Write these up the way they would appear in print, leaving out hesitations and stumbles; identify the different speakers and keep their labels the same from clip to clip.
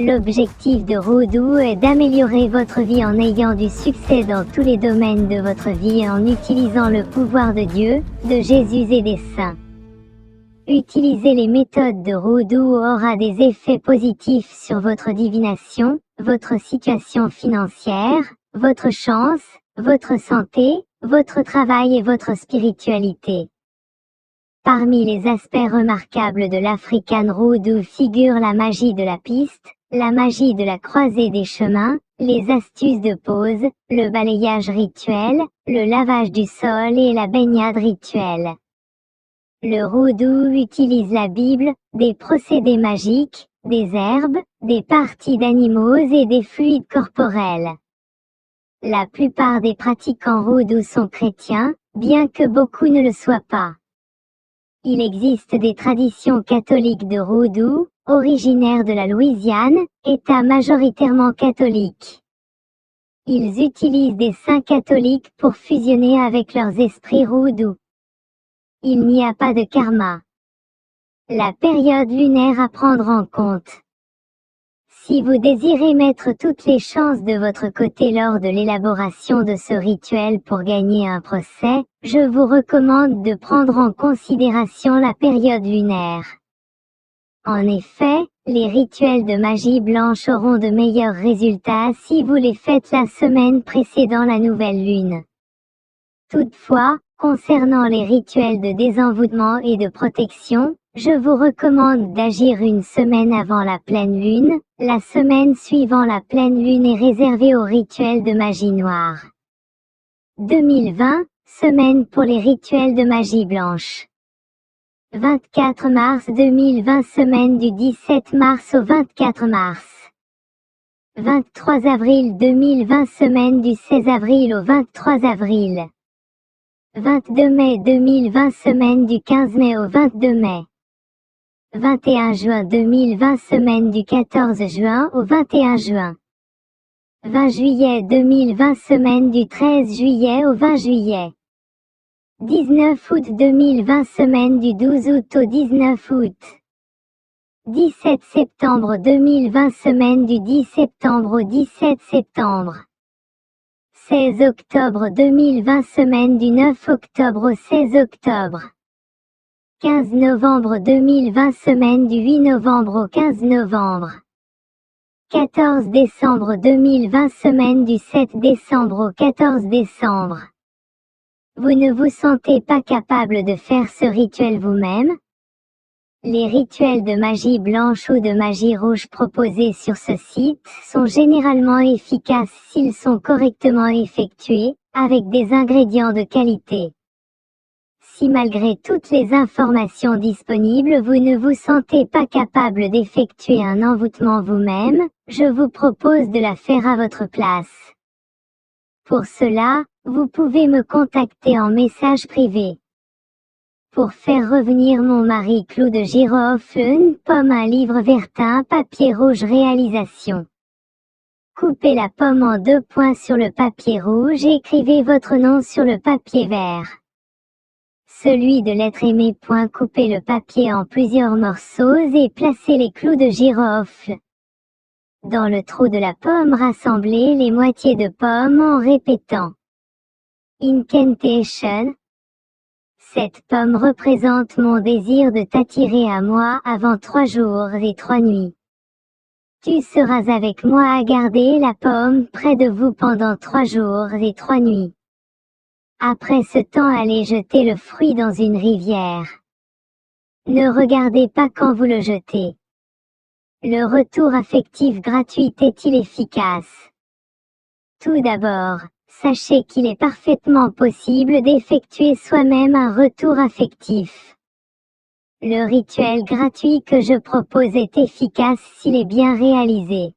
Speaker 1: L'objectif de Roodoo est d'améliorer votre vie en ayant du succès dans tous les domaines de votre vie en utilisant le pouvoir de Dieu, de Jésus et des saints. Utiliser les méthodes de Roodoo aura des effets positifs sur votre divination, votre situation financière, votre chance, votre santé, votre travail et votre spiritualité. Parmi les aspects remarquables de l'African Roodoo figurent la magie de la piste, la magie de la croisée des chemins, les astuces de pose, le balayage rituel, le lavage du sol et la baignade rituelle. Le Roodoo utilise la Bible, des procédés magiques, des herbes, des parties d'animaux et des fluides corporels. La plupart des pratiquants Roodoo sont chrétiens, bien que beaucoup ne le soient pas. Il existe des traditions catholiques de Roodoo, originaires de la Louisiane, État majoritairement catholique. Ils utilisent des saints catholiques pour fusionner avec leurs esprits Roodoo. Il n'y a pas de karma. La période lunaire à prendre en compte. Si vous désirez mettre toutes les chances de votre côté lors de l'élaboration de ce rituel pour gagner un procès, je vous recommande de prendre en considération la période lunaire. En effet, les rituels de magie blanche auront de meilleurs résultats si vous les faites la semaine précédant la nouvelle lune. Toutefois, concernant les rituels de désenvoûtement et de protection, je vous recommande d'agir une semaine avant la pleine lune. La semaine suivant la pleine lune est réservée aux rituels de magie noire. 2020, semaine pour les rituels de magie blanche. 24 mars 2020, semaine du 17 mars au 24 mars. 23 avril 2020, semaine du 16 avril au 23 avril. 22 mai 2020, semaine du 15 mai au 22 mai. 21 juin 2020, semaine du 14 juin au 21 juin. 20 juillet 2020, semaine du 13 juillet au 20 juillet. 19 août 2020, semaine du 12 août au 19 août. 17 septembre 2020, semaine du 10 septembre au 17 septembre. 16 octobre 2020, semaine du 9 octobre au 16 octobre. 15 novembre 2020, semaine du 8 novembre au 15 novembre. 14 décembre 2020, semaine du 7 décembre au 14 décembre. Vous ne vous sentez pas capable de faire ce rituel vous-même? Les rituels de magie blanche ou de magie rouge proposés sur ce site sont généralement efficaces s'ils sont correctement effectués, avec des ingrédients de qualité. Si malgré toutes les informations disponibles vous ne vous sentez pas capable d'effectuer un envoûtement vous-même, je vous propose de la faire à votre place. Pour cela, vous pouvez me contacter en message privé. Pour faire revenir mon mari, clou de girofle, une pomme, un livre Vertin, papier rouge. Réalisation. Coupez la pomme en 2 points sur le papier rouge et écrivez votre nom sur le papier vert. Celui de l'être aimé. Coupez le papier en plusieurs morceaux et placez les clous de girofle. Dans le trou de la pomme, rassemblez les moitiés de pomme en répétant Incantation. Cette pomme représente mon désir de t'attirer à moi avant 3 jours et 3 nuits. Tu seras avec moi à garder la pomme près de vous pendant 3 jours et 3 nuits. Après ce temps, allez jeter le fruit dans une rivière. Ne regardez pas quand vous le jetez. Le retour affectif gratuit est-il efficace? Tout d'abord, sachez qu'il est parfaitement possible d'effectuer soi-même un retour affectif. Le rituel gratuit que je propose est efficace s'il est bien réalisé.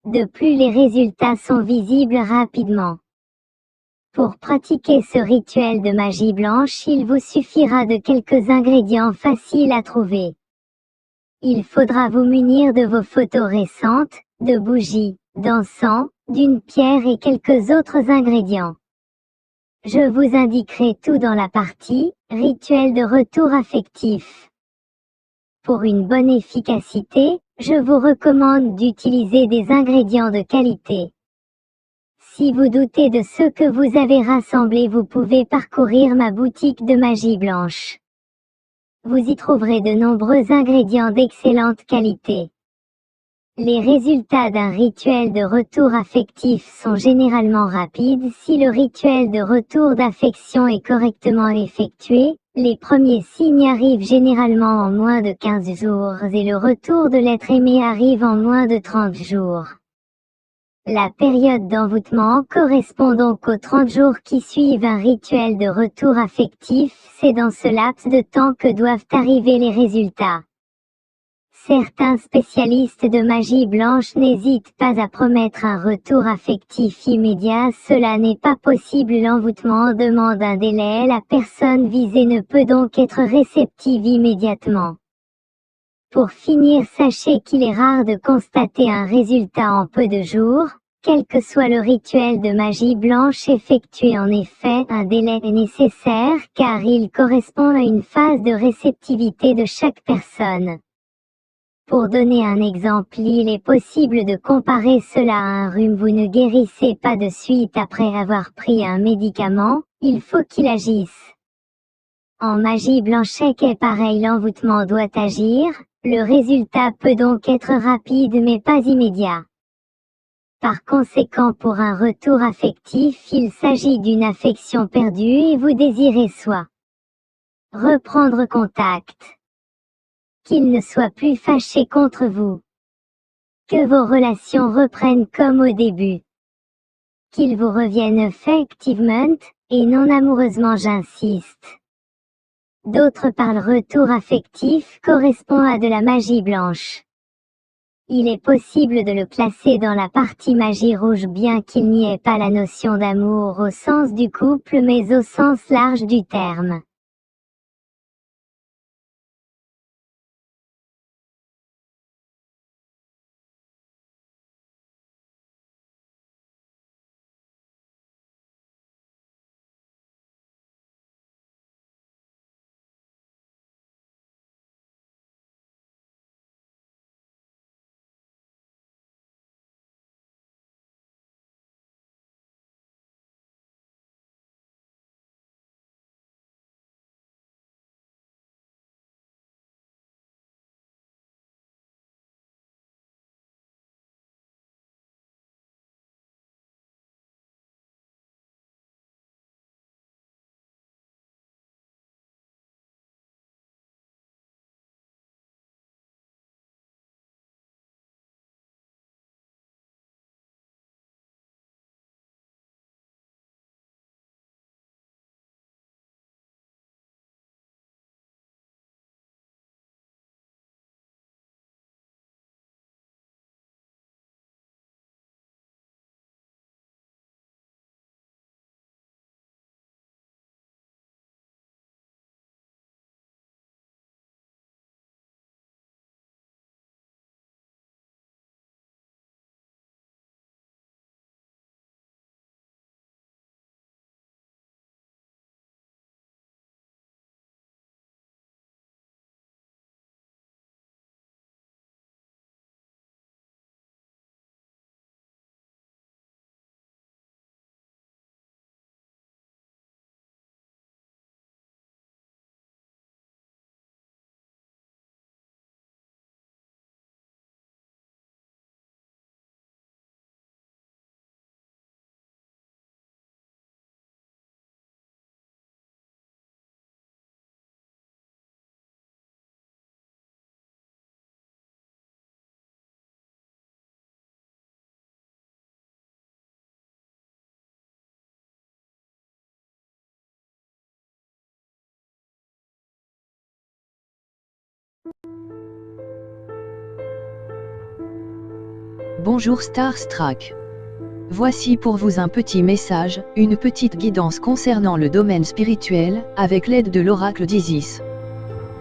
Speaker 1: De plus, les résultats sont visibles rapidement. Pour pratiquer ce rituel de magie blanche, il vous suffira de quelques ingrédients faciles à trouver. Il faudra vous munir de vos photos récentes, de bougies, d'encens, d'une pierre et quelques autres ingrédients. Je vous indiquerai tout dans la partie « Rituel de retour affectif ». Pour une bonne efficacité, Je vous recommande d'utiliser des ingrédients de qualité. Si vous doutez de ce que vous avez rassemblé, vous pouvez parcourir ma boutique de magie blanche. Vous y trouverez de nombreux ingrédients d'excellente qualité. Les résultats d'un rituel de retour affectif sont généralement rapides si le rituel de retour d'affection est correctement effectué. Les premiers signes arrivent généralement en moins de 15 jours et le retour de l'être aimé arrive en moins de 30 jours. La période d'envoûtement correspond donc aux 30 jours qui suivent un rituel de retour affectif. C'est dans ce laps de temps que doivent arriver les résultats. Certains spécialistes de magie blanche n'hésitent pas à promettre un retour affectif immédiat. Cela n'est pas possible, l'envoûtement demande un délai, la personne visée ne peut donc être réceptive immédiatement. Pour finir, sachez qu'il est rare de constater un résultat en peu de jours. Quel que soit le rituel de magie blanche effectué, en effet, un délai est nécessaire car il correspond à une phase de réceptivité de chaque personne. Pour donner un exemple, il est possible de comparer cela à un rhume. Vous ne guérissez pas de suite après avoir pris un médicament, il faut qu'il agisse. En magie blanche est pareil, l'envoûtement doit agir, le résultat peut donc être rapide mais pas immédiat. Par conséquent, pour un retour affectif, il s'agit d'une affection perdue et vous désirez soit reprendre contact, qu'il ne soit plus fâché contre vous, que vos relations reprennent comme au début, qu'il vous revienne effectivement, et non amoureusement, j'insiste. D'autre part, le retour affectif correspond à de la magie blanche. Il est possible de le classer dans la partie magie rouge, bien qu'il n'y ait pas la notion d'amour au sens du couple mais au sens large du terme.
Speaker 2: Bonjour Starstruck. Voici pour vous un petit message, une petite guidance concernant le domaine spirituel, avec l'aide de l'oracle d'Isis.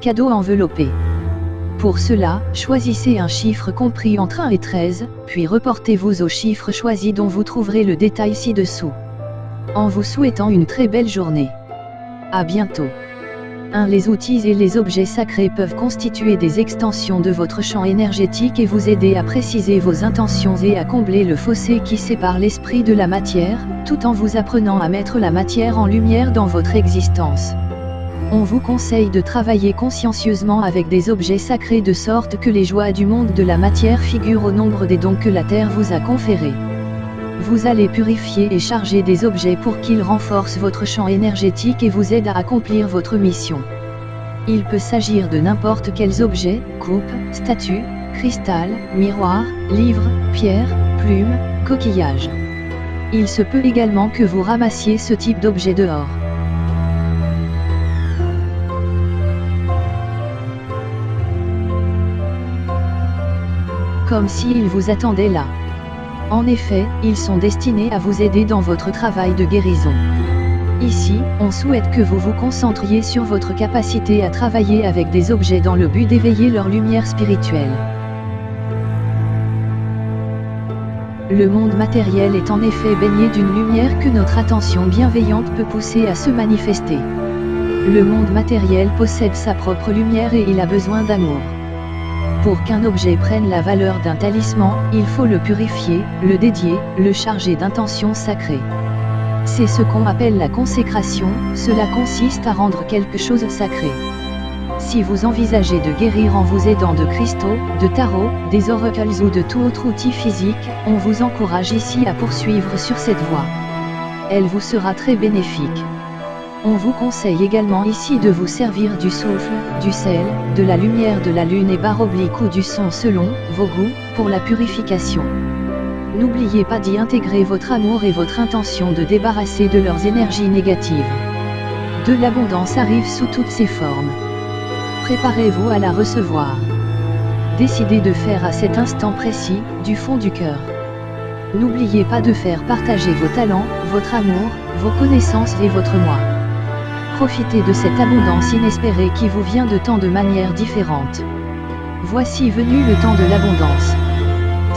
Speaker 2: Cadeau enveloppé. Pour cela, choisissez un chiffre compris entre 1 et 13, puis reportez-vous au chiffre choisi dont vous trouverez le détail ci-dessous. En vous souhaitant une très belle journée. À bientôt. 1. Les outils et les objets sacrés peuvent constituer des extensions de votre champ énergétique et vous aider à préciser vos intentions et à combler le fossé qui sépare l'esprit de la matière, tout en vous apprenant à mettre la matière en lumière dans votre existence. On vous conseille de travailler consciencieusement avec des objets sacrés de sorte que les joies du monde de la matière figurent au nombre des dons que la Terre vous a conférés. Vous allez purifier et charger des objets pour qu'ils renforcent votre champ énergétique et vous aident à accomplir votre mission. Il peut s'agir de n'importe quels objets, coupes, statues, cristal, miroirs, livres, pierres, plumes, coquillages. Il se peut également que vous ramassiez ce type d'objet dehors. Comme s'ils vous attendaient là. En effet, ils sont destinés à vous aider dans votre travail de guérison. Ici, on souhaite que vous vous concentriez sur votre capacité à travailler avec des objets dans le but d'éveiller leur lumière spirituelle. Le monde matériel est en effet baigné d'une lumière que notre attention bienveillante peut pousser à se manifester. Le monde matériel possède sa propre lumière et il a besoin d'amour. Pour qu'un objet prenne la valeur d'un talisman, il faut le purifier, le dédier, le charger d'intentions sacrées. C'est ce qu'on appelle la consécration, cela consiste à rendre quelque chose sacré. Si vous envisagez de guérir en vous aidant de cristaux, de tarot, des oracles ou de tout autre outil physique, on vous encourage ici à poursuivre sur cette voie. Elle vous sera très bénéfique. On vous conseille également ici de vous servir du souffle, du sel, de la lumière de la lune et / ou du son selon vos goûts, pour la purification. N'oubliez pas d'y intégrer votre amour et votre intention de débarrasser de leurs énergies négatives. De l'abondance arrive sous toutes ses formes. Préparez-vous à la recevoir. Décidez de faire à cet instant précis, du fond du cœur. N'oubliez pas de faire partager vos talents, votre amour, vos connaissances et votre moi. Profitez de cette abondance inespérée qui vous vient de tant de manières différentes. Voici venu le temps de l'abondance.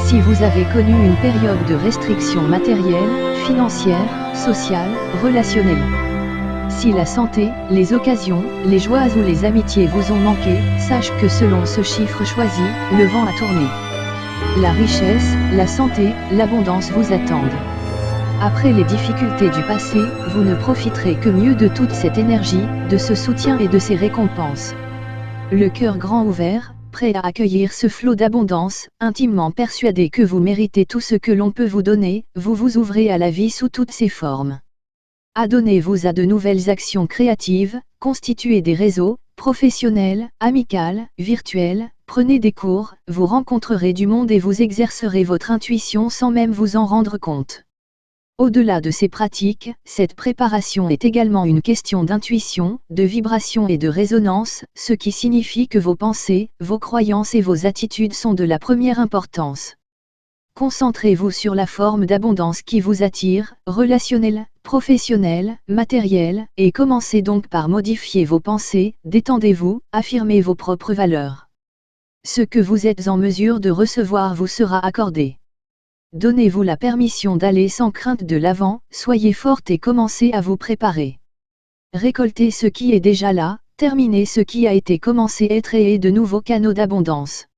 Speaker 2: Si vous avez connu une période de restriction matérielle, financière, sociale, relationnelle. Si la santé, les occasions, les joies ou les amitiés vous ont manqué, sache que selon ce chiffre choisi, le vent a tourné. La richesse, la santé, l'abondance vous attendent. Après les difficultés du passé, vous ne profiterez que mieux de toute cette énergie, de ce soutien et de ces récompenses. Le cœur grand ouvert, prêt à accueillir ce flot d'abondance, intimement persuadé que vous méritez tout ce que l'on peut vous donner, vous vous ouvrez à la vie sous toutes ses formes. Adonnez-vous à de nouvelles actions créatives, constituez des réseaux, professionnels, amicaux, virtuels, prenez des cours, vous rencontrerez du monde et vous exercerez votre intuition sans même vous en rendre compte. Au-delà de ces pratiques, cette préparation est également une question d'intuition, de vibration et de résonance, ce qui signifie que vos pensées, vos croyances et vos attitudes sont de la première importance. Concentrez-vous sur la forme d'abondance qui vous attire, relationnelle, professionnelle, matérielle, et commencez donc par modifier vos pensées, détendez-vous, affirmez vos propres valeurs. Ce que vous êtes en mesure de recevoir vous sera accordé. Donnez-vous la permission d'aller sans crainte de l'avant, soyez forte et commencez à vous préparer. Récoltez ce qui est déjà là, terminez ce qui a été commencé et créez de nouveaux canaux d'abondance.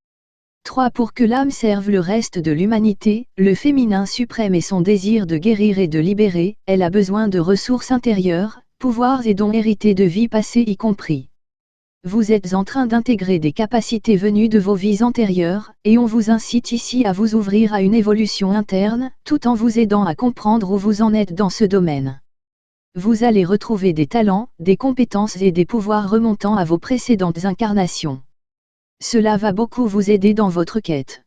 Speaker 2: 3. Pour que l'âme serve le reste de l'humanité, le féminin suprême et son désir de guérir et de libérer, elle a besoin de ressources intérieures, pouvoirs et dons hérités de vies passées y compris. Vous êtes en train d'intégrer des capacités venues de vos vies antérieures, et on vous incite ici à vous ouvrir à une évolution interne, tout en vous aidant à comprendre où vous en êtes dans ce domaine. Vous allez retrouver des talents, des compétences et des pouvoirs remontant à vos précédentes incarnations. Cela va beaucoup vous aider dans votre quête.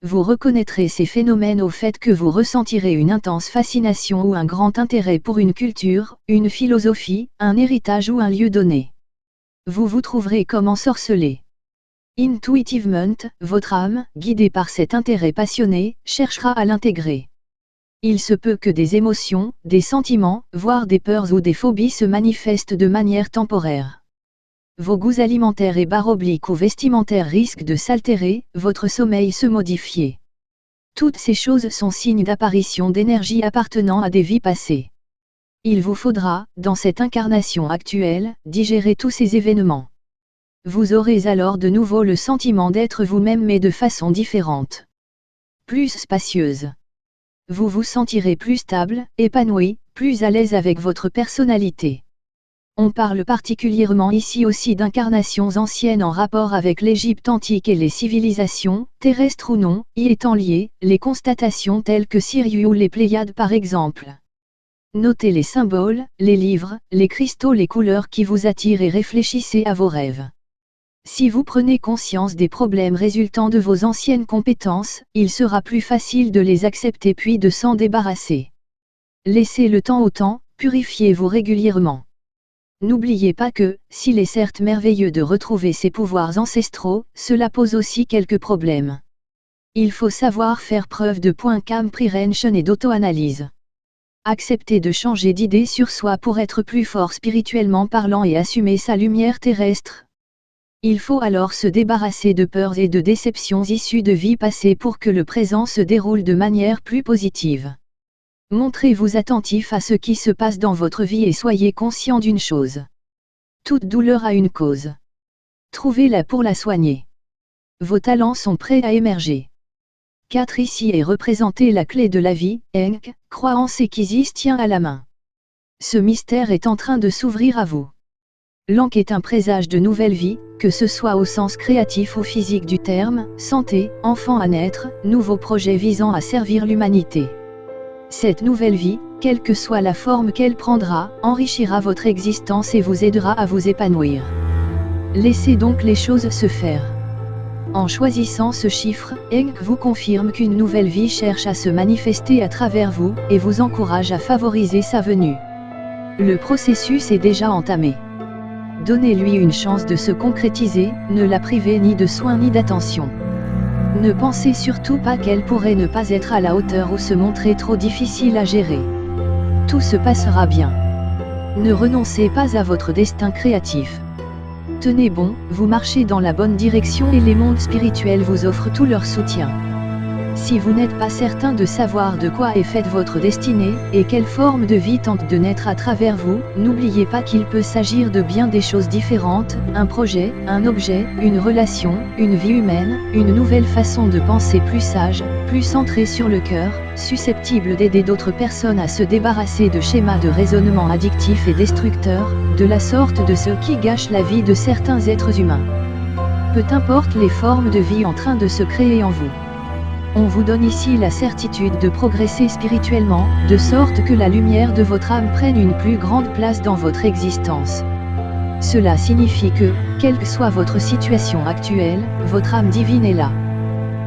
Speaker 2: Vous reconnaîtrez ces phénomènes au fait que vous ressentirez une intense fascination ou un grand intérêt pour une culture, une philosophie, un héritage ou un lieu donné. Vous vous trouverez comme ensorcelé. Intuitivement, votre âme, guidée par cet intérêt passionné, cherchera à l'intégrer. Il se peut que des émotions, des sentiments, voire des peurs ou des phobies se manifestent de manière temporaire. Vos goûts alimentaires et / ou vestimentaires risquent de s'altérer, votre sommeil se modifier. Toutes ces choses sont signes d'apparition d'énergie appartenant à des vies passées. Il vous faudra, dans cette incarnation actuelle, digérer tous ces événements. Vous aurez alors de nouveau le sentiment d'être vous-même mais de façon différente. Plus spacieuse. Vous vous sentirez plus stable, épanoui, plus à l'aise avec votre personnalité. On parle particulièrement ici aussi d'incarnations anciennes en rapport avec l'Égypte antique et les civilisations, terrestres ou non, y étant liées, les constatations telles que Sirius ou les Pléiades par exemple. Notez les symboles, les livres, les cristaux, les couleurs qui vous attirent et réfléchissez à vos rêves. Si vous prenez conscience des problèmes résultant de vos anciennes compétences, il sera plus facile de les accepter puis de s'en débarrasser. Laissez le temps au temps, purifiez-vous régulièrement. N'oubliez pas que, s'il est certes merveilleux de retrouver ses pouvoirs ancestraux, cela pose aussi quelques problèmes. Il faut savoir faire preuve de comprehension et d'auto-analyse. Accepter de changer d'idée sur soi pour être plus fort spirituellement parlant et assumer sa lumière terrestre. Il faut alors se débarrasser de peurs et de déceptions issues de vies passées pour que le présent se déroule de manière plus positive. Montrez-vous attentif à ce qui se passe dans votre vie et soyez conscient d'une chose. Toute douleur a une cause. Trouvez-la pour la soigner. Vos talents sont prêts à émerger. 4 Ici est représentée la clé de la vie, Enk, croyance et qu'Isis tient à la main. Ce mystère est en train de s'ouvrir à vous. L'Ankh est un présage de nouvelle vie, que ce soit au sens créatif ou physique du terme, santé, enfant à naître, nouveaux projets visant à servir l'humanité. Cette nouvelle vie, quelle que soit la forme qu'elle prendra, enrichira votre existence et vous aidera à vous épanouir. Laissez donc les choses se faire. En choisissant ce chiffre, Enk vous confirme qu'une nouvelle vie cherche à se manifester à travers vous, et vous encourage à favoriser sa venue. Le processus est déjà entamé. Donnez-lui une chance de se concrétiser, ne la privez ni de soins ni d'attention. Ne pensez surtout pas qu'elle pourrait ne pas être à la hauteur ou se montrer trop difficile à gérer. Tout se passera bien. Ne renoncez pas à votre destin créatif. Tenez bon, vous marchez dans la bonne direction et les mondes spirituels vous offrent tout leur soutien. Si vous n'êtes pas certain de savoir de quoi est faite votre destinée, et quelle forme de vie tente de naître à travers vous, n'oubliez pas qu'il peut s'agir de bien des choses différentes, un projet, un objet, une relation, une vie humaine, une nouvelle façon de penser plus sage, plus centrée sur le cœur, susceptible d'aider d'autres personnes à se débarrasser de schémas de raisonnement addictifs et destructeurs, de la sorte de ceux qui gâchent la vie de certains êtres humains. Peu importe les formes de vie en train de se créer en vous. On vous donne ici la certitude de progresser spirituellement, de sorte que la lumière de votre âme prenne une plus grande place dans votre existence. Cela signifie que, quelle que soit votre situation actuelle, votre âme divine est là.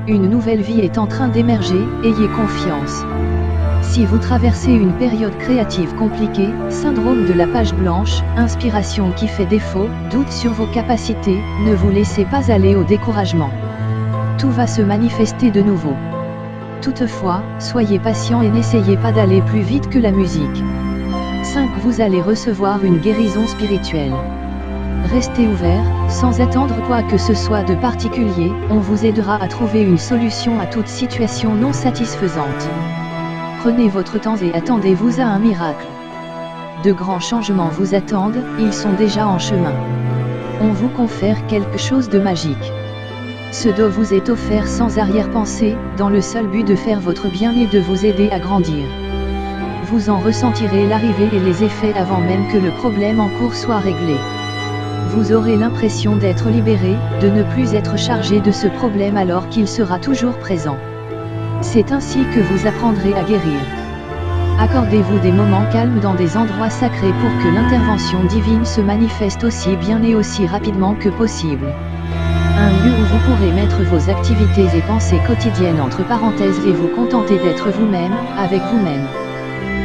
Speaker 2: Une nouvelle vie est en train d'émerger, ayez confiance. Si vous traversez une période créative compliquée, syndrome de la page blanche, inspiration qui fait défaut, doute sur vos capacités, ne vous laissez pas aller au découragement. Tout va se manifester de nouveau. Toutefois, soyez patient et n'essayez pas d'aller plus vite que la musique. 5 Vous allez recevoir une guérison spirituelle. Restez ouvert, sans attendre quoi que ce soit de particulier, on vous aidera à trouver une solution à toute situation non satisfaisante. Prenez votre temps et attendez-vous à un miracle. De grands changements vous attendent, ils sont déjà en chemin. On vous confère quelque chose de magique. Ce dos vous est offert sans arrière-pensée, dans le seul but de faire votre bien et de vous aider à grandir. Vous en ressentirez l'arrivée et les effets avant même que le problème en cours soit réglé. Vous aurez l'impression d'être libéré, de ne plus être chargé de ce problème alors qu'il sera toujours présent. C'est ainsi que vous apprendrez à guérir. Accordez-vous des moments calmes dans des endroits sacrés pour que l'intervention divine se manifeste aussi bien et aussi rapidement que possible. Un lieu où vous pourrez mettre vos activités et pensées quotidiennes entre parenthèses et vous contenter d'être vous-même, avec vous-même.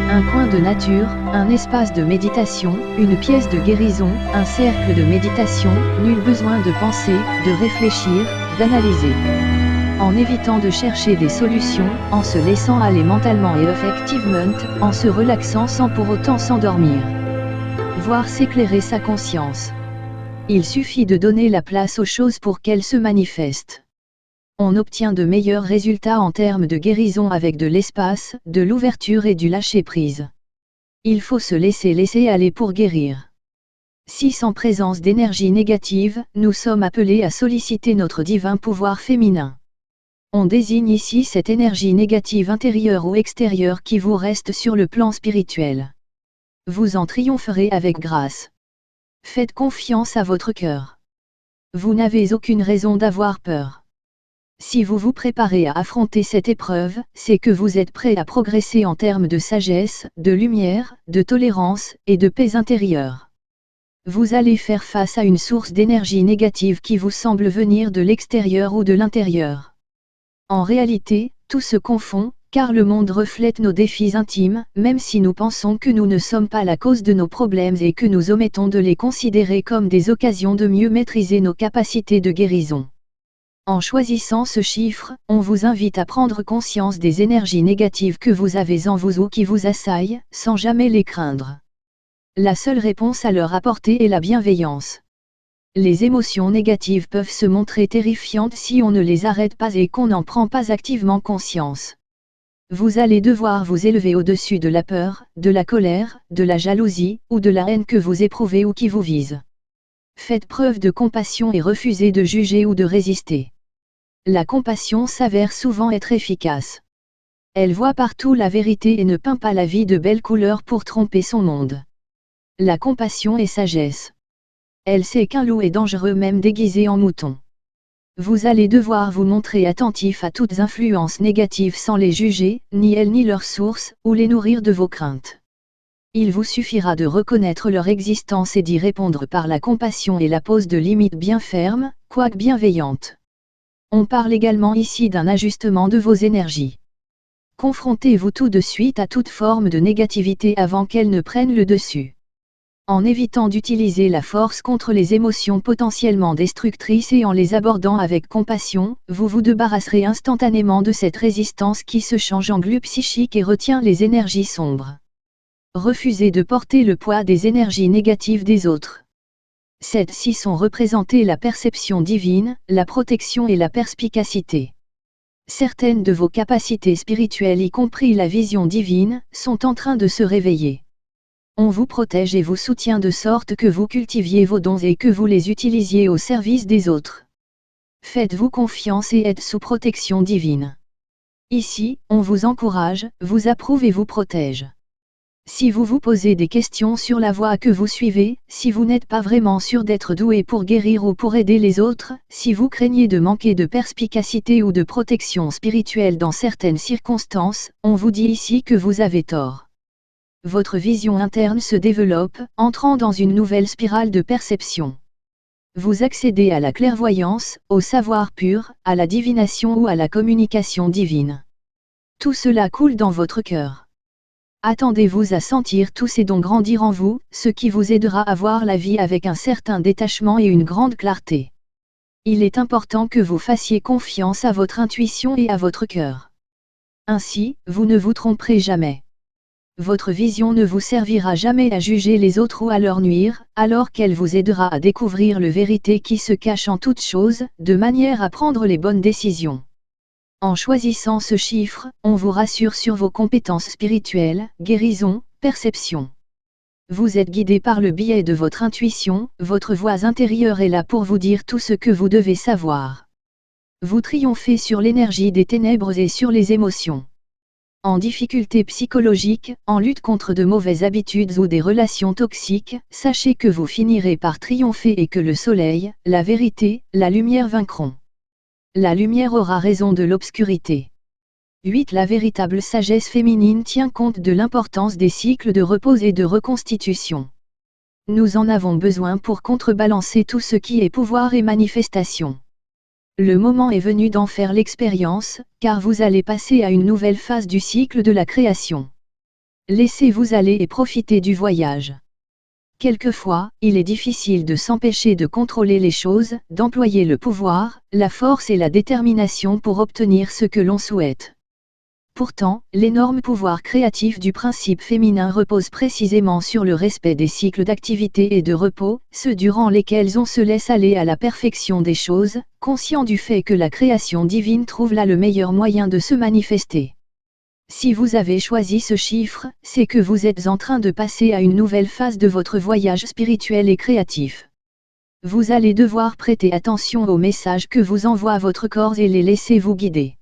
Speaker 2: Un coin de nature, un espace de méditation, une pièce de guérison, un cercle de méditation, nul besoin de penser, de réfléchir, d'analyser. En évitant de chercher des solutions, en se laissant aller mentalement et effectivement, en se relaxant sans pour autant s'endormir. Voir s'éclairer sa conscience. Il suffit de donner la place aux choses pour qu'elles se manifestent. On obtient de meilleurs résultats en termes de guérison avec de l'espace, de l'ouverture et du lâcher-prise. Il faut se laisser aller pour guérir. Si sans présence d'énergie négative, nous sommes appelés à solliciter notre divin pouvoir féminin. On désigne ici cette énergie négative intérieure ou extérieure qui vous reste sur le plan spirituel. Vous en triompherez avec grâce. Faites confiance à votre cœur. Vous n'avez aucune raison d'avoir peur. Si vous vous préparez à affronter cette épreuve, c'est que vous êtes prêt à progresser en termes de sagesse, de lumière, de tolérance et de paix intérieure. Vous allez faire face à une source d'énergie négative qui vous semble venir de l'extérieur ou de l'intérieur. En réalité, tout se confond, car le monde reflète nos défis intimes, même si nous pensons que nous ne sommes pas la cause de nos problèmes et que nous omettons de les considérer comme des occasions de mieux maîtriser nos capacités de guérison. En choisissant ce chiffre, on vous invite à prendre conscience des énergies négatives que vous avez en vous ou qui vous assaillent, sans jamais les craindre. La seule réponse à leur apporter est la bienveillance. Les émotions négatives peuvent se montrer terrifiantes si on ne les arrête pas et qu'on n'en prend pas activement conscience. Vous allez devoir vous élever au-dessus de la peur, de la colère, de la jalousie, ou de la haine que vous éprouvez ou qui vous vise. Faites preuve de compassion et refusez de juger ou de résister. La compassion s'avère souvent être efficace. Elle voit partout la vérité et ne peint pas la vie de belles couleurs pour tromper son monde. La compassion est sagesse. Elle sait qu'un loup est dangereux même déguisé en mouton. Vous allez devoir vous montrer attentif à toutes influences négatives sans les juger, ni elles ni leurs sources, ou les nourrir de vos craintes. Il vous suffira de reconnaître leur existence et d'y répondre par la compassion et la pose de limites bien fermes, quoique bienveillantes. On parle également ici d'un ajustement de vos énergies. Confrontez-vous tout de suite à toute forme de négativité avant qu'elle ne prenne le dessus. En évitant d'utiliser la force contre les émotions potentiellement destructrices et en les abordant avec compassion, vous vous débarrasserez instantanément de cette résistance qui se change en glu psychique et retient les énergies sombres. Refusez de porter le poids des énergies négatives des autres. Celles-ci sont représentées la perception divine, la protection et la perspicacité. Certaines de vos capacités spirituelles, y compris la vision divine, sont en train de se réveiller. On vous protège et vous soutient de sorte que vous cultiviez vos dons et que vous les utilisiez au service des autres. Faites-vous confiance et êtes sous protection divine. Ici, on vous encourage, vous approuve et vous protège. Si vous vous posez des questions sur la voie que vous suivez, si vous n'êtes pas vraiment sûr d'être doué pour guérir ou pour aider les autres, si vous craignez de manquer de perspicacité ou de protection spirituelle dans certaines circonstances, on vous dit ici que vous avez tort. Votre vision interne se développe, entrant dans une nouvelle spirale de perception. Vous accédez à la clairvoyance, au savoir pur, à la divination ou à la communication divine. Tout cela coule dans votre cœur. Attendez-vous à sentir tous ces dons grandir en vous, ce qui vous aidera à voir la vie avec un certain détachement et une grande clarté. Il est important que vous fassiez confiance à votre intuition et à votre cœur. Ainsi, vous ne vous tromperez jamais. Votre vision ne vous servira jamais à juger les autres ou à leur nuire, alors qu'elle vous aidera à découvrir la vérité qui se cache en toutes choses, de manière à prendre les bonnes décisions. En choisissant ce chiffre, on vous rassure sur vos compétences spirituelles, guérison, perception. Vous êtes guidé par le biais de votre intuition, votre voix intérieure est là pour vous dire tout ce que vous devez savoir. Vous triomphez sur l'énergie des ténèbres et sur les émotions. En difficulté psychologique, en lutte contre de mauvaises habitudes ou des relations toxiques, sachez que vous finirez par triompher et que le soleil, la vérité, la lumière vaincront. La lumière aura raison de l'obscurité. 8. La véritable sagesse féminine tient compte de l'importance des cycles de repos et de reconstitution. Nous en avons besoin pour contrebalancer tout ce qui est pouvoir et manifestation. Le moment est venu d'en faire l'expérience, car vous allez passer à une nouvelle phase du cycle de la création. Laissez-vous aller et profitez du voyage. Quelquefois, il est difficile de s'empêcher de contrôler les choses, d'employer le pouvoir, la force et la détermination pour obtenir ce que l'on souhaite. Pourtant, l'énorme pouvoir créatif du principe féminin repose précisément sur le respect des cycles d'activité et de repos, ceux durant lesquels on se laisse aller à la perfection des choses, conscient du fait que la création divine trouve là le meilleur moyen de se manifester. Si vous avez choisi ce chiffre, c'est que vous êtes en train de passer à une nouvelle phase de votre voyage spirituel et créatif. Vous allez devoir prêter attention aux messages que vous envoie votre corps et les laisser vous guider.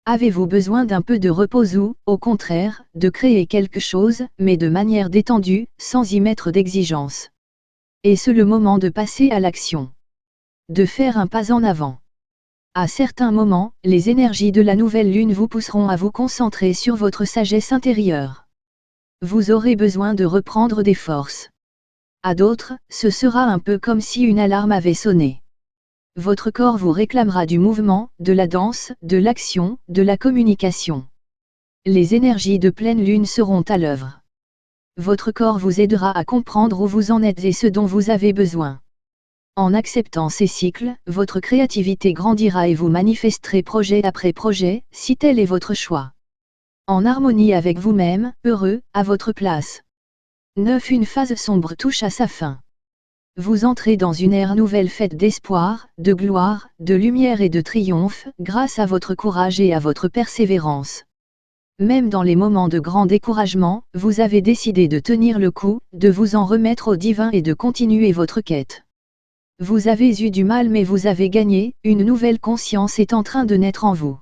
Speaker 2: Avez-vous besoin d'un peu de repos ou, au contraire, de créer quelque chose, mais de manière détendue, sans y mettre d'exigence? Est-ce le moment de passer à l'action? De faire un pas en avant? À certains moments, les énergies de la nouvelle lune vous pousseront à vous concentrer sur votre sagesse intérieure. Vous aurez besoin de reprendre des forces. À d'autres, ce sera un peu comme si une alarme avait sonné. Votre corps vous réclamera du mouvement, de la danse, de l'action, de la communication. Les énergies de pleine lune seront à l'œuvre. Votre corps vous aidera à comprendre où vous en êtes et ce dont vous avez besoin. En acceptant ces cycles, votre créativité grandira et vous manifesterez projet après projet, si tel est votre choix. En harmonie avec vous-même, heureux, à votre place. 9. Une phase sombre touche à sa fin. Vous entrez dans une ère nouvelle faite d'espoir, de gloire, de lumière et de triomphe, grâce à votre courage et à votre persévérance. Même dans les moments de grand découragement, vous avez décidé de tenir le coup, de vous en remettre au divin et de continuer votre quête. Vous avez eu du mal mais vous avez gagné, une nouvelle conscience est en train de naître en vous.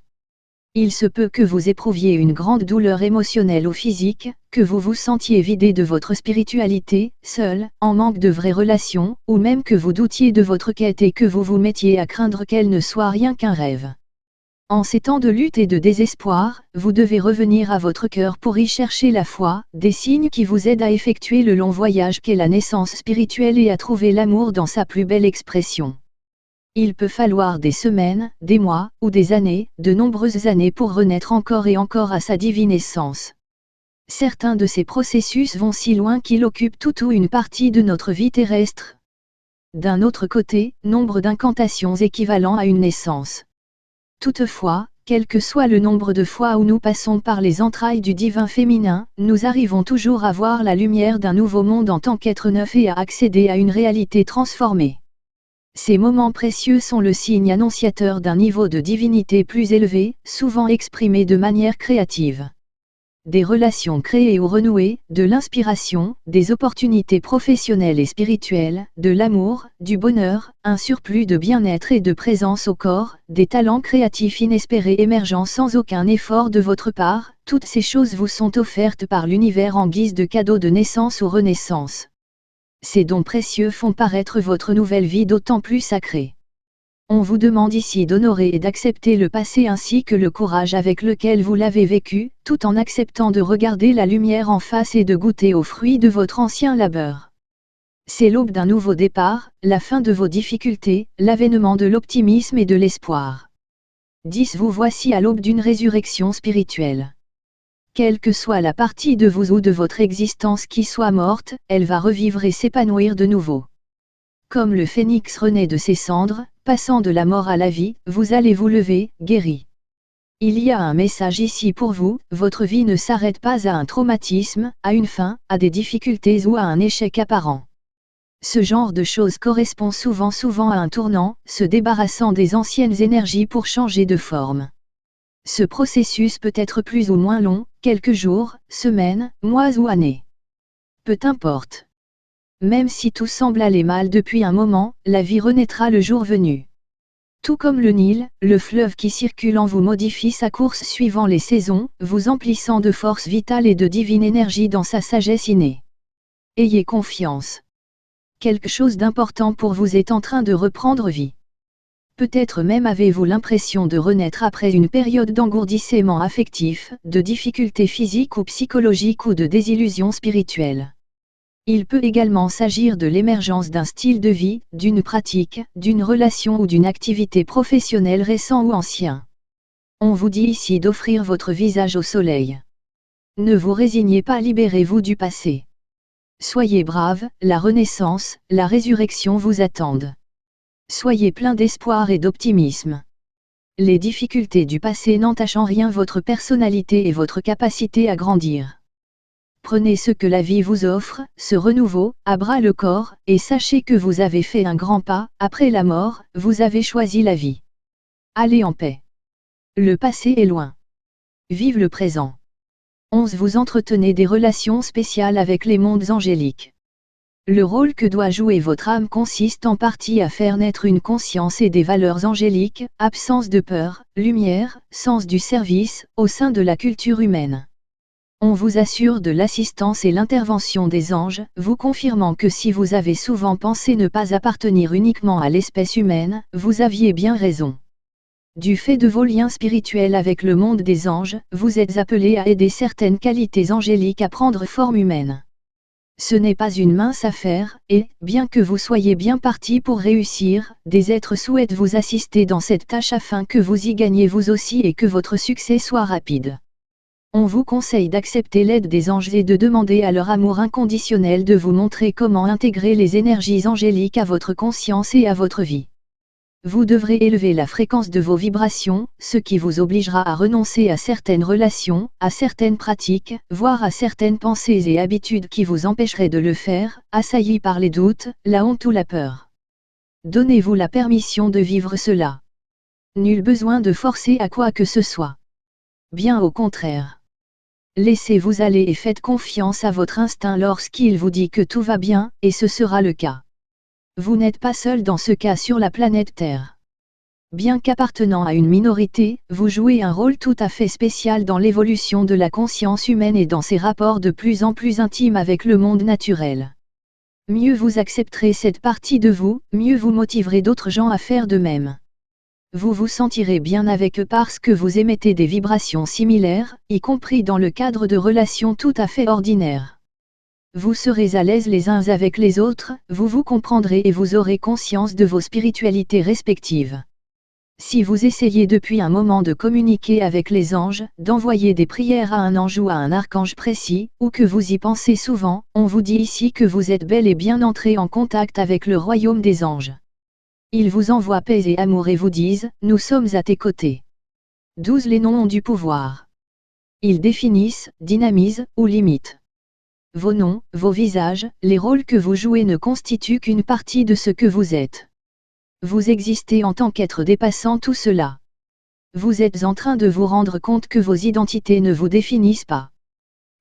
Speaker 2: Il se peut que vous éprouviez une grande douleur émotionnelle ou physique, que vous vous sentiez vidé de votre spiritualité, seul, en manque de vraies relations, ou même que vous doutiez de votre quête et que vous vous mettiez à craindre qu'elle ne soit rien qu'un rêve. En ces temps de lutte et de désespoir, vous devez revenir à votre cœur pour y chercher la foi, des signes qui vous aident à effectuer le long voyage qu'est la naissance spirituelle et à trouver l'amour dans sa plus belle expression. Il peut falloir des semaines, des mois, ou des années, de nombreuses années pour renaître encore et encore à sa divine essence. Certains de ces processus vont si loin qu'ils occupent toute ou une partie de notre vie terrestre. D'un autre côté, nombre d'incantations équivalent à une naissance. Toutefois, quel que soit le nombre de fois où nous passons par les entrailles du divin féminin, nous arrivons toujours à voir la lumière d'un nouveau monde en tant qu'être neuf et à accéder à une réalité transformée. Ces moments précieux sont le signe annonciateur d'un niveau de divinité plus élevé, souvent exprimé de manière créative. Des relations créées ou renouées, de l'inspiration, des opportunités professionnelles et spirituelles, de l'amour, du bonheur, un surplus de bien-être et de présence au corps, des talents créatifs inespérés émergeant sans aucun effort de votre part, toutes ces choses vous sont offertes par l'univers en guise de cadeau de naissance ou renaissance. Ces dons précieux font paraître votre nouvelle vie d'autant plus sacrée. On vous demande ici d'honorer et d'accepter le passé ainsi que le courage avec lequel vous l'avez vécu, tout en acceptant de regarder la lumière en face et de goûter aux fruits de votre ancien labeur. C'est l'aube d'un nouveau départ, la fin de vos difficultés, l'avènement de l'optimisme et de l'espoir. 10. Vous voici à l'aube d'une résurrection spirituelle. Quelle que soit la partie de vous ou de votre existence qui soit morte, elle va revivre et s'épanouir de nouveau. Comme le phénix renaît de ses cendres, passant de la mort à la vie, vous allez vous lever, guéri. Il y a un message ici pour vous, votre vie ne s'arrête pas à un traumatisme, à une fin, à des difficultés ou à un échec apparent. Ce genre de choses correspond souvent à un tournant, se débarrassant des anciennes énergies pour changer de forme. Ce processus peut être plus ou moins long, quelques jours, semaines, mois ou années. Peu importe. Même si tout semble aller mal depuis un moment, la vie renaîtra le jour venu. Tout comme le Nil, le fleuve qui circule en vous modifie sa course suivant les saisons, vous emplissant de force vitale et de divine énergie dans sa sagesse innée. Ayez confiance. Quelque chose d'important pour vous est en train de reprendre vie. Peut-être même avez-vous l'impression de renaître après une période d'engourdissement affectif, de difficultés physiques ou psychologiques ou de désillusion spirituelle. Il peut également s'agir de l'émergence d'un style de vie, d'une pratique, d'une relation ou d'une activité professionnelle récent ou ancien. On vous dit ici d'offrir votre visage au soleil. Ne vous résignez pas, libérez-vous du passé. Soyez brave, la renaissance, la résurrection vous attendent. Soyez plein d'espoir et d'optimisme. Les difficultés du passé n'entachent en rien votre personnalité et votre capacité à grandir. Prenez ce que la vie vous offre, ce renouveau, à bras le corps, et sachez que vous avez fait un grand pas, après la mort, vous avez choisi la vie. Allez en paix. Le passé est loin. Vive le présent. 11. Vous entretenez des relations spéciales avec les mondes angéliques. Le rôle que doit jouer votre âme consiste en partie à faire naître une conscience et des valeurs angéliques, absence de peur, lumière, sens du service, au sein de la culture humaine. On vous assure de l'assistance et l'intervention des anges, vous confirmant que si vous avez souvent pensé ne pas appartenir uniquement à l'espèce humaine, vous aviez bien raison. Du fait de vos liens spirituels avec le monde des anges, vous êtes appelé à aider certaines qualités angéliques à prendre forme humaine. Ce n'est pas une mince affaire, et, bien que vous soyez bien parti pour réussir, des êtres souhaitent vous assister dans cette tâche afin que vous y gagniez vous aussi et que votre succès soit rapide. On vous conseille d'accepter l'aide des anges et de demander à leur amour inconditionnel de vous montrer comment intégrer les énergies angéliques à votre conscience et à votre vie. Vous devrez élever la fréquence de vos vibrations, ce qui vous obligera à renoncer à certaines relations, à certaines pratiques, voire à certaines pensées et habitudes qui vous empêcheraient de le faire, assaillis par les doutes, la honte ou la peur. Donnez-vous la permission de vivre cela. Nul besoin de forcer à quoi que ce soit. Bien au contraire. Laissez-vous aller et faites confiance à votre instinct lorsqu'il vous dit que tout va bien, et ce sera le cas. Vous n'êtes pas seul dans ce cas sur la planète Terre. Bien qu'appartenant à une minorité, vous jouez un rôle tout à fait spécial dans l'évolution de la conscience humaine et dans ses rapports de plus en plus intimes avec le monde naturel. Mieux vous accepterez cette partie de vous, mieux vous motiverez d'autres gens à faire de même. Vous vous sentirez bien avec eux parce que vous émettez des vibrations similaires, y compris dans le cadre de relations tout à fait ordinaires. Vous serez à l'aise les uns avec les autres, vous vous comprendrez et vous aurez conscience de vos spiritualités respectives. Si vous essayez depuis un moment de communiquer avec les anges, d'envoyer des prières à un ange ou à un archange précis, ou que vous y pensez souvent, on vous dit ici que vous êtes bel et bien entré en contact avec le royaume des anges. Ils vous envoient paix et amour et vous disent « Nous sommes à tes côtés ». 12. Les noms ont du pouvoir. Ils définissent, dynamisent ou limitent. Vos noms, vos visages, les rôles que vous jouez ne constituent qu'une partie de ce que vous êtes. Vous existez en tant qu'être dépassant tout cela. Vous êtes en train de vous rendre compte que vos identités ne vous définissent pas.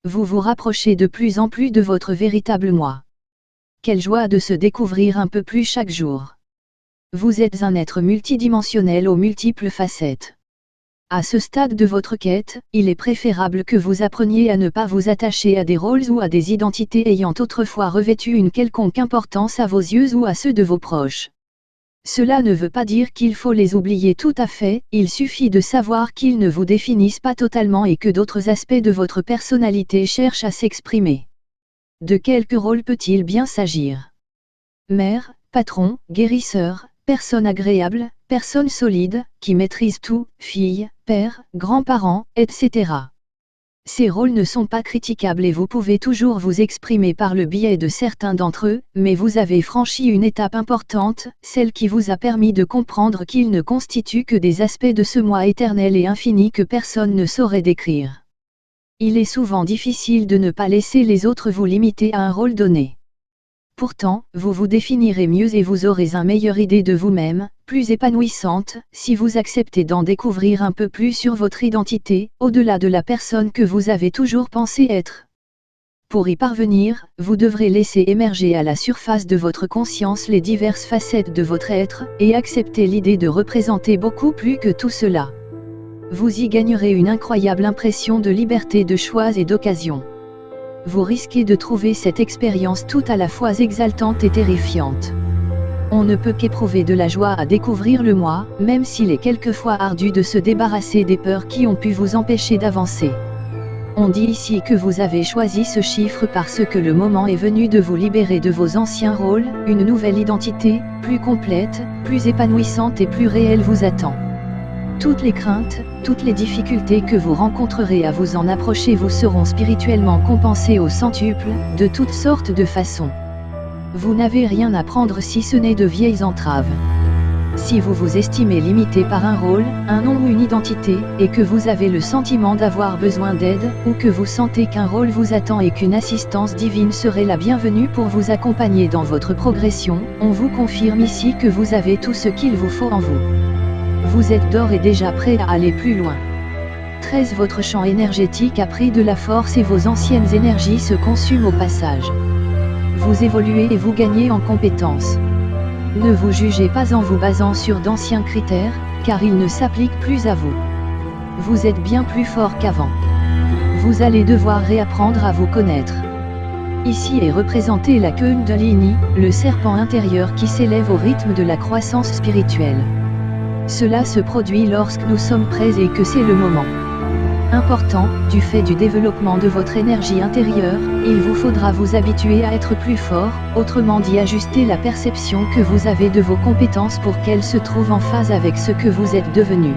Speaker 2: Vous vous rapprochez de plus en plus de votre véritable moi. Quelle joie de se découvrir un peu plus chaque jour. Vous êtes un être multidimensionnel aux multiples facettes. À ce stade de votre quête, il est préférable que vous appreniez à ne pas vous attacher à des rôles ou à des identités ayant autrefois revêtu une quelconque importance à vos yeux ou à ceux de vos proches. Cela ne veut pas dire qu'il faut les oublier tout à fait, il suffit de savoir qu'ils ne vous définissent pas totalement et que d'autres aspects de votre personnalité cherchent à s'exprimer. De quelques rôles peut-il bien s'agir? Mère, patron, guérisseur, personne agréable, personne solide, qui maîtrise tout, fille, père, grands-parents, etc. Ces rôles ne sont pas critiquables et vous pouvez toujours vous exprimer par le biais de certains d'entre eux, mais vous avez franchi une étape importante, celle qui vous a permis de comprendre qu'ils ne constituent que des aspects de ce moi éternel et infini que personne ne saurait décrire. Il est souvent difficile de ne pas laisser les autres vous limiter à un rôle donné. Pourtant, vous vous définirez mieux et vous aurez une meilleure idée de vous-même, plus épanouissante, si vous acceptez d'en découvrir un peu plus sur votre identité, au-delà de la personne que vous avez toujours pensé être. Pour y parvenir, vous devrez laisser émerger à la surface de votre conscience les diverses facettes de votre être, et accepter l'idée de représenter beaucoup plus que tout cela. Vous y gagnerez une incroyable impression de liberté de choix et d'occasion. Vous risquez de trouver cette expérience tout à la fois exaltante et terrifiante. On ne peut qu'éprouver de la joie à découvrir le moi, même s'il est quelquefois ardu de se débarrasser des peurs qui ont pu vous empêcher d'avancer. On dit ici que vous avez choisi ce chiffre parce que le moment est venu de vous libérer de vos anciens rôles, une nouvelle identité, plus complète, plus épanouissante et plus réelle vous attend. Toutes les craintes, toutes les difficultés que vous rencontrerez à vous en approcher vous seront spirituellement compensées au centuple, de toutes sortes de façons. Vous n'avez rien à prendre si ce n'est de vieilles entraves. Si vous vous estimez limité par un rôle, un nom ou une identité, et que vous avez le sentiment d'avoir besoin d'aide, ou que vous sentez qu'un rôle vous attend et qu'une assistance divine serait la bienvenue pour vous accompagner dans votre progression, on vous confirme ici que vous avez tout ce qu'il vous faut en vous. Vous êtes d'ores et déjà prêt à aller plus loin. 13 Votre champ énergétique a pris de la force et vos anciennes énergies se consument au passage. Vous évoluez et vous gagnez en compétences. Ne vous jugez pas en vous basant sur d'anciens critères, car ils ne s'appliquent plus à vous. Vous êtes bien plus fort qu'avant. Vous allez devoir réapprendre à vous connaître. Ici est représentée la Kundalini, le serpent intérieur qui s'élève au rythme de la croissance spirituelle. Cela se produit lorsque nous sommes prêts et que c'est le moment. Important, du fait du développement de votre énergie intérieure, il vous faudra vous habituer à être plus fort, autrement dit ajuster la perception que vous avez de vos compétences pour qu'elles se trouvent en phase avec ce que vous êtes devenu.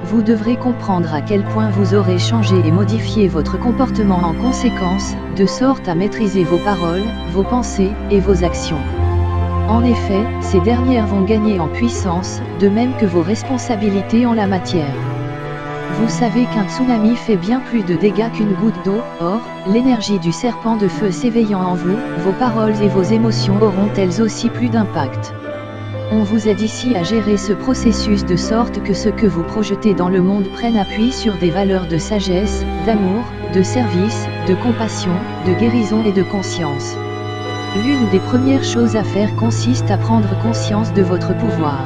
Speaker 2: Vous devrez comprendre à quel point vous aurez changé et modifié votre comportement en conséquence, de sorte à maîtriser vos paroles, vos pensées, et vos actions. En effet, ces dernières vont gagner en puissance, de même que vos responsabilités en la matière. Vous savez qu'un tsunami fait bien plus de dégâts qu'une goutte d'eau, or, l'énergie du serpent de feu s'éveillant en vous, vos paroles et vos émotions auront elles aussi plus d'impact. On vous aide ici à gérer ce processus de sorte que ce que vous projetez dans le monde prenne appui sur des valeurs de sagesse, d'amour, de service, de compassion, de guérison et de conscience. L'une des premières choses à faire consiste à prendre conscience de votre pouvoir.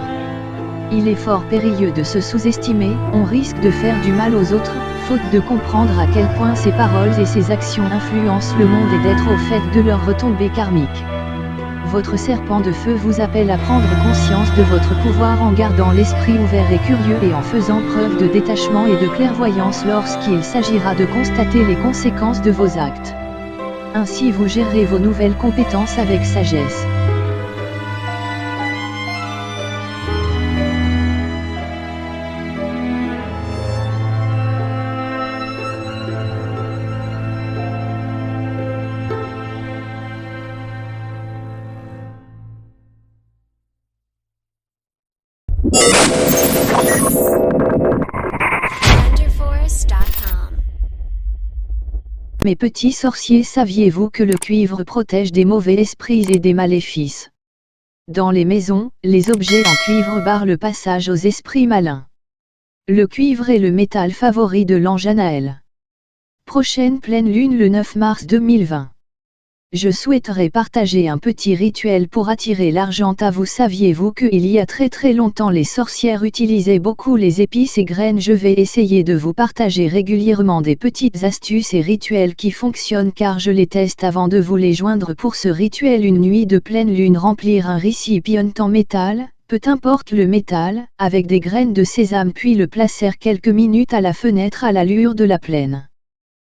Speaker 2: Il est fort périlleux de se sous-estimer, on risque de faire du mal aux autres, faute de comprendre à quel point ses paroles et ses actions influencent le monde et d'être au fait de leurs retombées karmiques. Votre serpent de feu vous appelle à prendre conscience de votre pouvoir en gardant l'esprit ouvert et curieux et en faisant preuve de détachement et de clairvoyance lorsqu'il s'agira de constater les conséquences de vos actes. Ainsi vous gérerez vos nouvelles compétences avec sagesse. Mes petits sorciers, saviez-vous que le cuivre protège des mauvais esprits et des maléfices? Dans les maisons, les objets en cuivre barrent le passage aux esprits malins. Le cuivre est le métal favori de l'ange Anaël. Prochaine pleine lune le 9 mars 2020. Je souhaiterais partager un petit rituel pour attirer l'argent à vous. Saviez-vous qu'il y a très longtemps les sorcières utilisaient beaucoup les épices et graines? Je vais essayer de vous partager régulièrement des petites astuces et rituels qui fonctionnent car je les teste avant de vous les joindre pour ce rituel. Une nuit de pleine lune, remplir un récipient en métal, peu importe le métal, avec des graines de sésame puis le placer quelques minutes à la fenêtre à la lueur de la pleine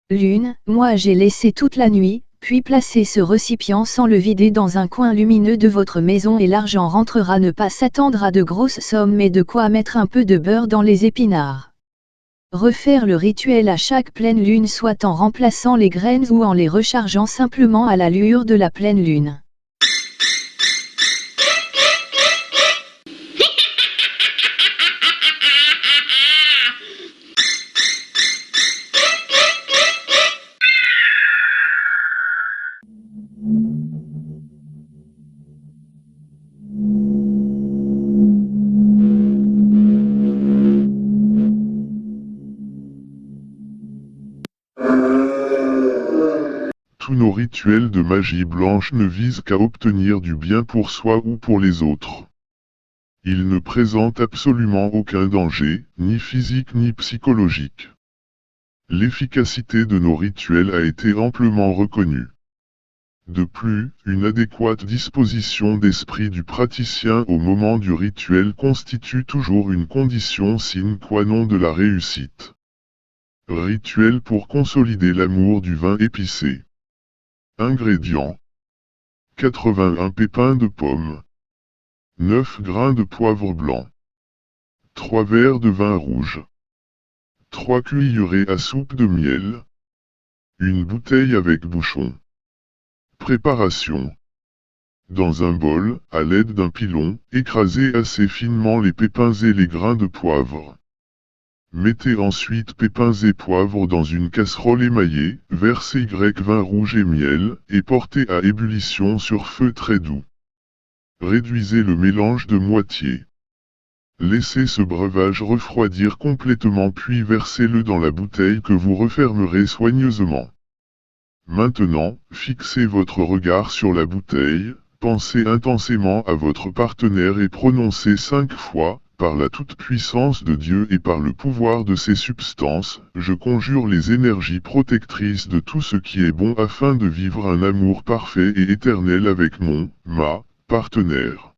Speaker 2: lune. Moi j'ai laissé toute la nuit. Puis placez ce récipient sans le vider dans un coin lumineux de votre maison et l'argent rentrera. Ne pas s'attendre à de grosses sommes mais de quoi mettre un peu de beurre dans les épinards. Refaire le rituel à chaque pleine lune, soit en remplaçant les graines ou en les rechargeant simplement à la lueur de la pleine lune.
Speaker 3: Tous nos rituels de magie blanche ne visent qu'à obtenir du bien pour soi ou pour les autres. Ils ne présentent absolument aucun danger, ni physique ni psychologique. L'efficacité de nos rituels a été amplement reconnue. De plus, une adéquate disposition d'esprit du praticien au moment du rituel constitue toujours une condition sine qua non de la réussite. Rituel pour consolider l'amour du vin épicé. Ingrédients: 81 pépins de pomme, 9 grains de poivre blanc, 3 verres de vin rouge, 3 cuillerées à soupe de miel, une bouteille avec bouchon. Préparation: dans un bol, à l'aide d'un pilon, écrasez assez finement les pépins et les grains de poivre. Mettez ensuite pépins et poivre dans une casserole émaillée, versez vin rouge et miel, et portez à ébullition sur feu très doux. Réduisez le mélange de moitié. Laissez ce breuvage refroidir complètement puis versez-le dans la bouteille que vous refermerez soigneusement. Maintenant, fixez votre regard sur la bouteille, pensez intensément à votre partenaire et prononcez 5 fois, par la toute-puissance de Dieu et par le pouvoir de ces substances, je conjure les énergies protectrices de tout ce qui est bon afin de vivre un amour parfait et éternel avec ma partenaire.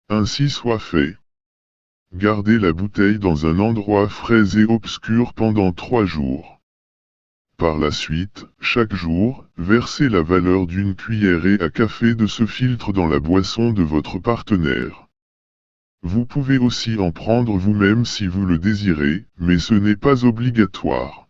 Speaker 3: Ainsi soit fait. Gardez la bouteille dans un endroit frais et obscur pendant 3 jours. Par la suite, chaque jour, versez la valeur d'une cuillerée à café de ce filtre dans la boisson de votre partenaire. Vous pouvez aussi en prendre vous-même si vous le désirez, mais ce n'est pas obligatoire.